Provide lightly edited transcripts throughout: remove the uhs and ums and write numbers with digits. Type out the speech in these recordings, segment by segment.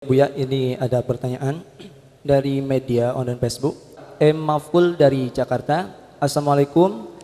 Buya, ini ada pertanyaan dari media online Facebook. M. Maful dari Jakarta. Assalamualaikum.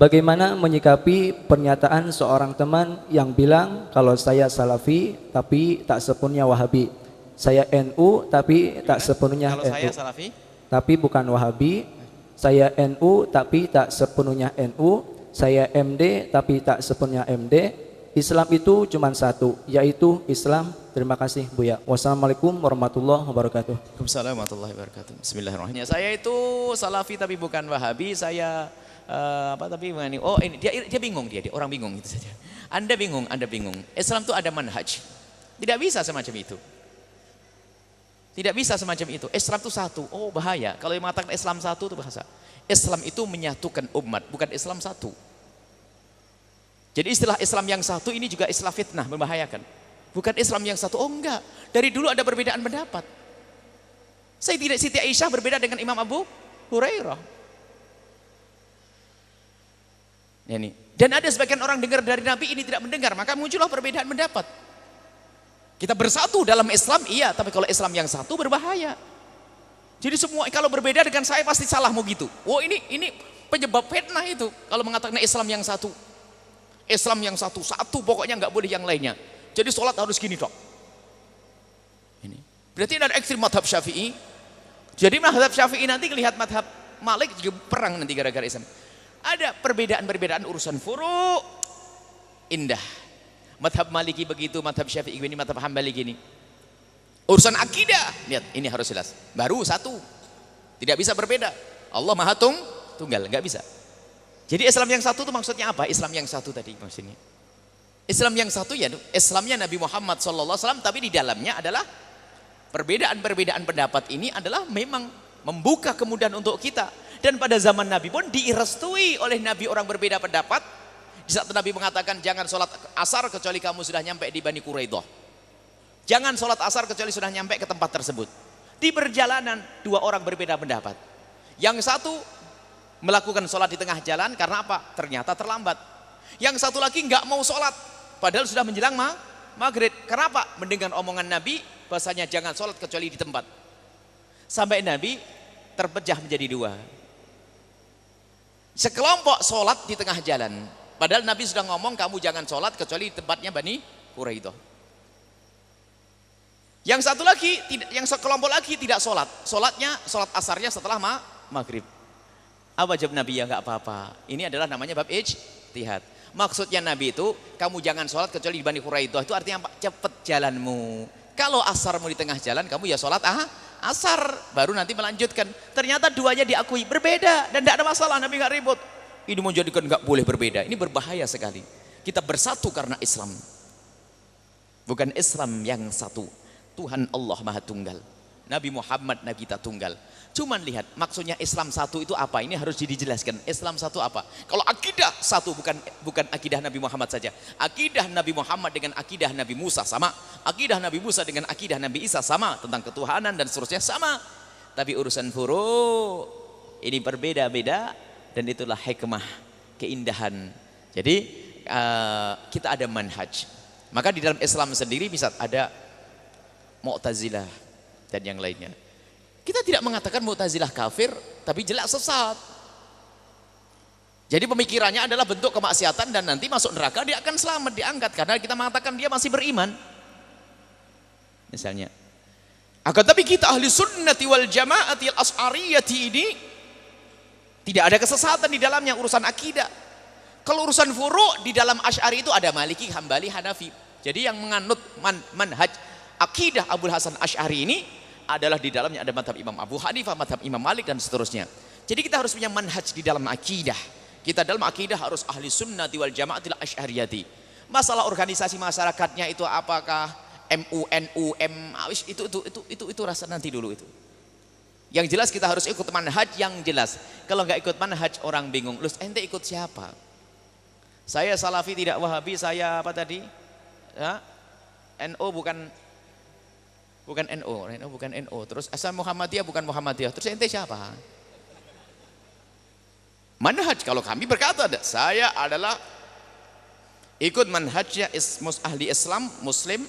Bagaimana menyikapi pernyataan seorang teman yang bilang kalau saya Salafi tapi tak sepenuhnya Wahabi. Saya NU tapi tak sepenuhnya Kalau NU. saya Salafi tapi bukan Wahabi. Saya NU tapi tak sepenuhnya NU. Saya MD tapi tak sepenuhnya MD. Islam itu cuma satu, yaitu Islam. Terima kasih Buya. Wassalamualaikum warahmatullahi wabarakatuh. Waalaikumsalam warahmatullahi wabarakatuh. Bismillahirrahmanirrahim. Saya itu Salafi tapi bukan Wahabi. Saya tapi ini dia bingung, dia orang bingung itu saja. Anda bingung. Islam itu ada manhaj. Tidak bisa semacam itu. Tidak bisa semacam itu. Islam itu satu. Oh bahaya. Kalau yang mengatakan Islam satu itu bahasa. Islam itu menyatukan umat, bukan Islam satu. Jadi istilah Islam yang satu ini juga istilah fitnah, membahayakan. Bukan Islam yang satu, oh enggak. Dari dulu ada perbedaan pendapat. Siti Aisyah berbeda dengan Imam Abu Hurairah. Ini. Dan ada sebagian orang dengar dari Nabi ini tidak mendengar, maka muncullah perbedaan pendapat. Kita bersatu dalam Islam, iya, tapi kalau Islam yang satu berbahaya. Jadi semua kalau berbeda dengan saya pasti salah mau gitu. Oh ini penyebab fitnah itu kalau mengatakan Islam yang satu. Islam yang satu pokoknya nggak boleh yang lainnya. Jadi sholat harus gini dok. Ini berarti ada ekstrim madhab Syafi'i. Jadi madhab Syafi'i nanti lihat madhab Malik juga perang nanti gara-gara Islam. Ada perbedaan urusan furu' indah. Madhab Maliki begitu, madhab Syafi'i ini, madhab Hambali gini. Urusan akidah, lihat ini harus jelas. Baru satu, tidak bisa berbeda. Allah Maha Tunggal, nggak bisa. Jadi Islam yang satu itu maksudnya apa? Islam yang satu tadi maksudnya. Islam yang satu ya Islamnya Nabi Muhammad SAW, tapi di dalamnya adalah perbedaan pendapat ini adalah memang membuka kemudahan untuk kita. Dan pada zaman Nabi pun direstui oleh Nabi orang berbeda pendapat. Di saat Nabi mengatakan jangan sholat asar kecuali kamu sudah nyampe di Bani Quraidah. Jangan sholat asar kecuali sudah nyampe ke tempat tersebut. Di perjalanan dua orang berbeda pendapat. Yang satu melakukan sholat di tengah jalan karena apa? Ternyata terlambat. Yang satu lagi nggak mau sholat, padahal sudah menjelang maghrib. Kenapa? Mendengar omongan Nabi, bahasanya jangan sholat kecuali di tempat. Sampai Nabi terpecah menjadi dua. Sekelompok sholat di tengah jalan, padahal Nabi sudah ngomong kamu jangan sholat kecuali di tempatnya Bani Quraidah. Yang satu lagi, yang sekelompok lagi tidak sholat. Sholat asarnya setelah maghrib. Apa jawab Nabi? Ya nggak apa-apa. Ini adalah namanya bab ijtihad. Maksudnya Nabi itu kamu jangan sholat kecuali di Bani Quraidah. Itu artinya apa? Cepet jalanmu. Kalau asarmu di tengah jalan kamu ya sholat asar baru nanti melanjutkan. Ternyata duanya diakui berbeda dan tidak ada masalah. Nabi nggak ribut. Ini menjadikan nggak boleh berbeda. Ini berbahaya sekali. Kita bersatu karena Islam, bukan Islam yang satu. Tuhan Allah Maha Tunggal. Nabi Muhammad Nabi kita tunggal. Cuman lihat maksudnya Islam satu itu apa? Ini harus dijelaskan. Islam satu apa? Kalau akidah satu bukan akidah Nabi Muhammad saja. Akidah Nabi Muhammad dengan akidah Nabi Musa sama. Akidah Nabi Musa dengan akidah Nabi Isa sama, tentang ketuhanan dan seterusnya sama. Tapi urusan furu' ini berbeda-beda dan itulah hikmah, keindahan. Jadi kita ada manhaj. Maka di dalam Islam sendiri bisa ada Mu'tazilah dan yang lainnya. Kita tidak mengatakan Mu'tazilah kafir, tapi jelas sesat. Jadi pemikirannya adalah bentuk kemaksiatan dan nanti masuk neraka dia akan selamat, diangkat karena kita mengatakan dia masih beriman. Misalnya. Akan tapi kita ahli sunnati wal jamaati al as'ariyati ini tidak ada kesesatan di dalamnya urusan akidah. Kalau urusan furu' di dalam Asy'ari itu ada Maliki, Hambali, Hanafi. Jadi yang menganut manhaj akidah Abul Hasan Asy'ari ini adalah di dalamnya ada madhab Imam Abu Hanifah, madhab Imam Malik dan seterusnya. Jadi kita harus punya manhaj di dalam akidah. Kita dalam akidah harus ahli sunnati wal jama'atil asy'ariyati. Masalah organisasi masyarakatnya itu apakah MU, NU, itu rasa nanti dulu itu. Yang jelas kita harus ikut manhaj yang jelas. Kalau nggak ikut manhaj orang bingung. Lu ente ikut siapa? Saya Salafi tidak Wahabi, saya apa tadi? Ya, NU bukan NU. Terus asal Muhammadiyah bukan Muhammadiyah. Terus ente siapa? Manhaj. Kalau kami berkata, saya adalah ikut manhajnya ahli Islam, Muslim,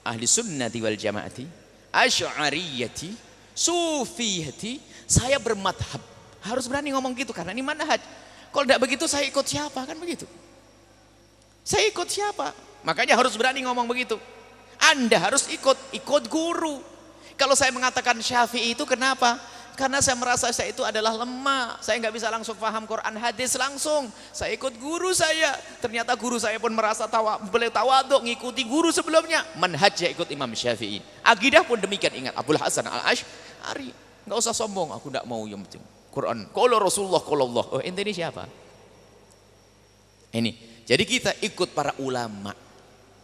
ahli sunnati wal jamaati, asy'ariyati, sufiyati, saya bermadhab. Harus berani ngomong gitu karena ini manhaj. Kalau tidak begitu saya ikut siapa, kan begitu. Saya ikut siapa? Makanya harus berani ngomong begitu. Anda harus ikut guru. Kalau saya mengatakan Syafi'i itu kenapa? Karena saya merasa saya itu adalah lemah. Saya nggak bisa langsung paham Quran hadis langsung. Saya ikut guru saya. Ternyata guru saya pun merasa beliau tawaduk ngikuti guru sebelumnya. Manhaj ya ikut Imam Syafi'i. Akidah pun demikian, ingat Abul Hasan Al-Asy'ari. Nggak usah sombong, aku nggak mau yang penting Quran. Qala Rasulullah, qala Allah. Oh, ente ini siapa? Ini. Jadi kita ikut para ulama.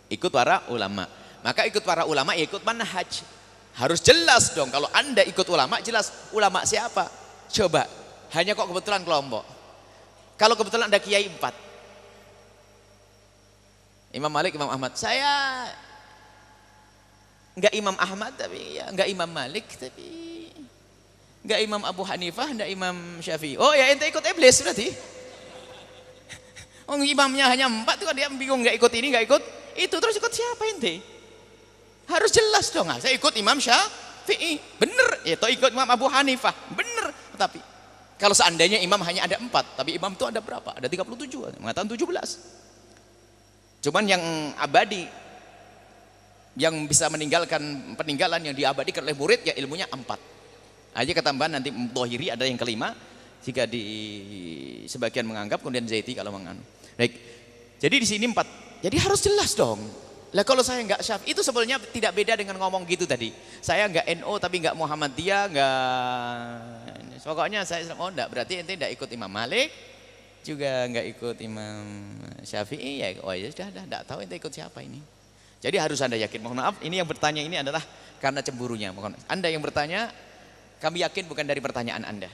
Ikut para ulama. Maka ikut para ulama ya ikut manhaj. Harus jelas dong, kalau Anda ikut ulama jelas ulama siapa. Coba, hanya kok kebetulan kelompok. Kalau kebetulan ada kiai 4. Imam Malik, Imam Ahmad. Saya enggak Imam Ahmad tapi ya enggak Imam Malik tapi enggak Imam Abu Hanifah, enggak Imam Syafi'i. Oh ya ente ikut iblis berarti. Oh imamnya hanya 4 tuh kan dia bingung enggak ikut ini, enggak ikut itu, terus ikut siapa ente? Harus jelas dong, saya ikut Imam Syafi'i, bener, itu ikut Imam Abu Hanifah, bener. Tapi kalau seandainya imam hanya ada 4, tapi imam itu ada berapa? Ada 37, mengatakan 17. Cuman yang abadi, yang bisa meninggalkan peninggalan yang diabadikan oleh murid, ya ilmunya 4. Aja ketambahan nanti Dhahiri ada yang kelima, jika di sebagian menganggap, kemudian Zaiti kalau menganggap. Baik, jadi di sini 4, jadi harus jelas dong. Lah kalau saya enggak Syafi'i itu sebenarnya tidak beda dengan ngomong gitu tadi. Saya enggak NU tapi enggak Muhammadiyah, enggak. Pokoknya saya oh enggak, berarti ente enggak ikut Imam Malik, juga enggak ikut Imam Syafi'i ya. Oh ya sudah enggak tahu ente ikut siapa ini. Jadi harus Anda yakin. Mohon maaf, ini yang bertanya ini adalah karena cemburunya. Mohon Anda yang bertanya, kami yakin bukan dari pertanyaan Anda.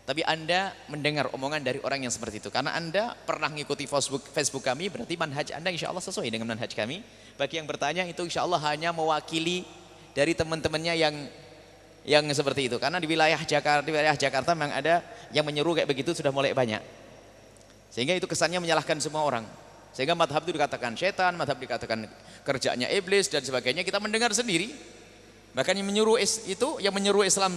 Tapi Anda mendengar omongan dari orang yang seperti itu. Karena Anda pernah mengikuti Facebook kami, berarti manhaj Anda insya Allah sesuai dengan manhaj kami. Bagi yang bertanya itu insya Allah hanya mewakili dari teman-temannya yang seperti itu. Karena di wilayah Jakarta memang ada yang menyeru kayak begitu sudah mulai banyak. Sehingga itu kesannya menyalahkan semua orang. Sehingga madhab itu dikatakan setan, madhab dikatakan kerjanya iblis dan sebagainya. Kita mendengar sendiri. Bahkan yang menyuruh Islam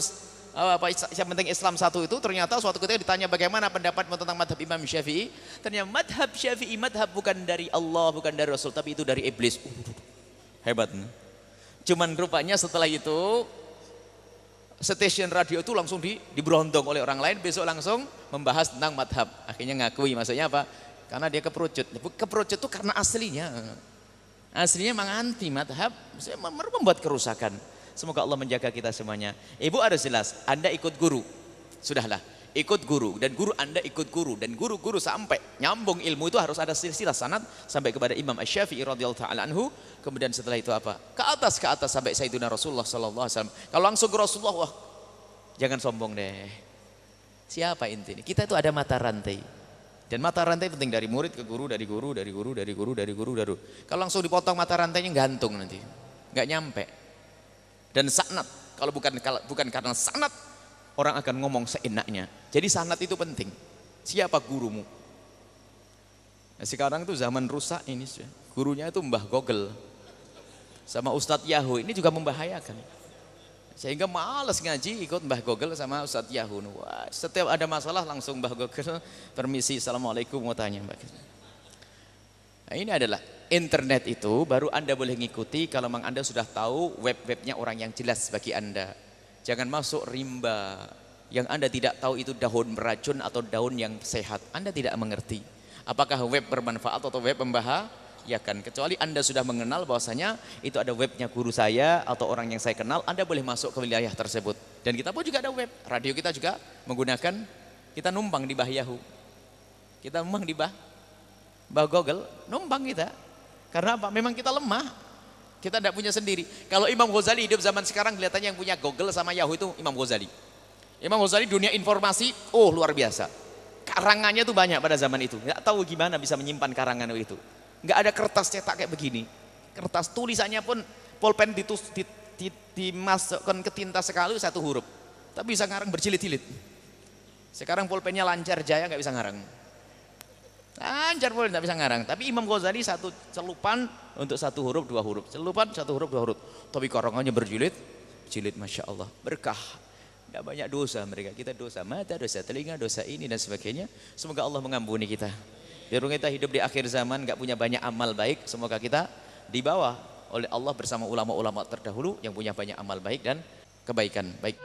yang penting Islam satu itu ternyata suatu ketika ditanya bagaimana pendapatmu tentang madhab Imam Syafi'i, ternyata madhab Syafi'i madhab bukan dari Allah, bukan dari Rasul, tapi itu dari iblis. Hebat. Cuman rupanya setelah itu stasiun radio itu langsung diberondong oleh orang lain, besok langsung membahas tentang madhab. Akhirnya ngakui, maksudnya apa? Karena dia keperucut. Keperucut itu karena aslinya memang anti madhab, membuat kerusakan. Semoga Allah menjaga kita semuanya. Ibu harus jelas, Anda ikut guru. Sudahlah, ikut guru. Dan guru Anda ikut guru. Dan guru-guru sampai nyambung ilmu itu harus ada silsilah sanad sampai kepada Imam Asy-Syafi'i radhiyallahu ta'ala anhu. Kemudian setelah itu apa? Ke atas sampai Sayyidina Rasulullah sallallahu alaihi wasallam. Kalau langsung ke Rasulullah, wah, jangan sombong deh. Siapa inti ini? Kita itu ada mata rantai. Dan mata rantai penting dari murid ke guru, dari guru. Kalau langsung dipotong mata rantainya gantung nanti. Enggak nyampe. Dan sanad, kalau bukan karena sanad, orang akan ngomong seenaknya. Jadi sanad itu penting. Siapa gurumu? Nah, sekarang itu zaman rusak ini, gurunya itu Mbah Google sama Ustadz Yahoo, ini juga membahayakan. Sehingga malas ngaji ikut Mbah Google sama Ustadz Yahoo. Wah, setiap ada masalah langsung Mbah Google, permisi, assalamualaikum, mau tanya Mbak. Nah, ini adalah internet itu baru Anda boleh ngikuti kalau memang Anda sudah tahu web-webnya orang yang jelas bagi Anda. Jangan masuk rimba yang Anda tidak tahu itu daun beracun atau daun yang sehat. Anda tidak mengerti apakah web bermanfaat atau web membahayakan. Kecuali Anda sudah mengenal bahwasanya itu ada webnya guru saya atau orang yang saya kenal, Anda boleh masuk ke wilayah tersebut. Dan kita pun juga ada web, radio kita juga menggunakan, kita numpang di Mbah Yahoo. Kita numpang di Mbah Google, numpang kita. Karena apa? Memang kita lemah. Kita tidak punya sendiri. Kalau Imam Ghazali hidup zaman sekarang, kelihatannya yang punya Google sama Yahoo itu Imam Ghazali. Imam Ghazali dunia informasi, luar biasa. Karangannya tuh banyak pada zaman itu. Nggak tahu gimana bisa menyimpan karangan itu. Nggak ada kertas cetak kayak begini. Kertas tulisannya pun pulpen dimasukkan ke tinta sekali satu huruf. Tapi bisa ngarang berjilid-jilid. Sekarang pulpennya lancar jaya nggak bisa ngarang. Lancar boleh, tidak bisa ngarang. Tapi Imam Ghazali satu celupan untuk satu huruf dua huruf, celupan satu huruf dua huruf. Tapi karangannya berjilid, masya Allah, berkah. Tidak banyak dosa mereka. Kita dosa mata, dosa telinga, dosa ini dan sebagainya. Semoga Allah mengampuni kita. Biarpun kita hidup di akhir zaman, nggak punya banyak amal baik, semoga kita dibawa oleh Allah bersama ulama-ulama terdahulu yang punya banyak amal baik dan kebaikan. Baik.